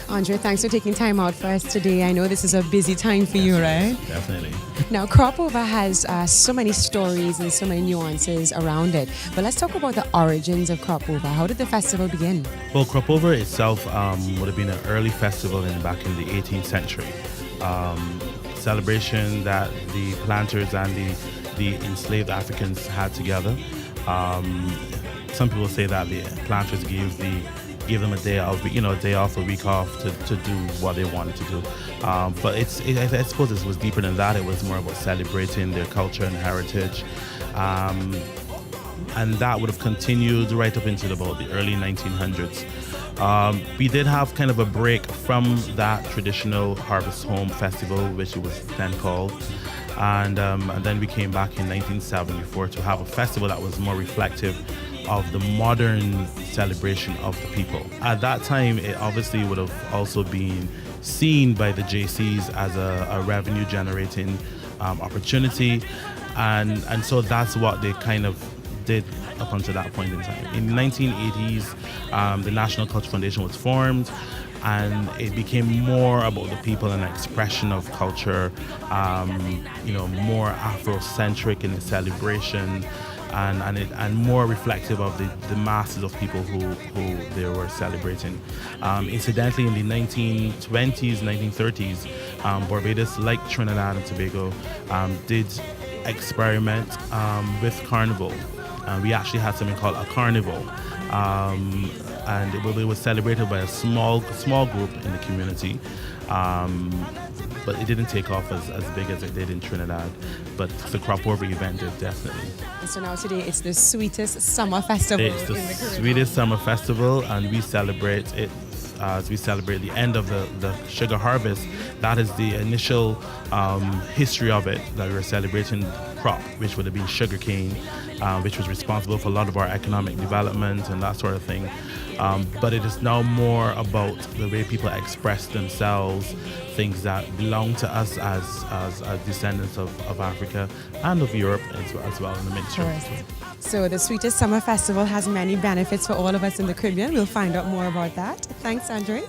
Andre, thanks for taking time out for us today. I know this is a busy time for you, right? Definitely. Now, crop over has so many stories and so many nuances around it. But let's talk about the origins of crop over. How did the festival begin? Well, crop over itself would have been an early festival back in the 18th century. Celebration that the planters and the enslaved Africans had together. Some people say that the planters gave them a day off, a day off, a week off to do what they wanted to do. But I suppose it was deeper than that. It was more about celebrating their culture and heritage. And that would have continued right up into about the early 1900s. We did have kind of a break from that traditional Harvest Home Festival, which it was then called. And then we came back in 1974 to have a festival that was more reflective of the modern celebration of the people. At that time, it obviously would have also been seen by the JCs as a revenue generating opportunity. And so that's what they kind of did up until that point in time. In the 1980s, the National Culture Foundation was formed, and it became more about the people and expression of culture, more Afrocentric in its celebration, and more reflective of the masses of people who they were celebrating. Incidentally, in the 1920s, 1930s, Barbados, like Trinidad and Tobago, did experiment with Carnival. We actually had something called a Carnival, and it was celebrated by a small group in the community. But it didn't take off as big as it did in Trinidad. But the crop over event did, definitely. And so now today it's the sweetest summer festival. It's the sweetest summer festival, and we celebrate it as we celebrate the end of the sugar harvest. That is the initial history of it, that we're celebrating crop, which would have been sugarcane, which was responsible for a lot of our economic development and that sort of thing. But it is now more about the way people express themselves, things that belong to us as descendants of Africa and of Europe as well in the mixture. So the Sweetest Summer Festival has many benefits for all of us in the Caribbean. We'll find out more about that. Thanks, Andre.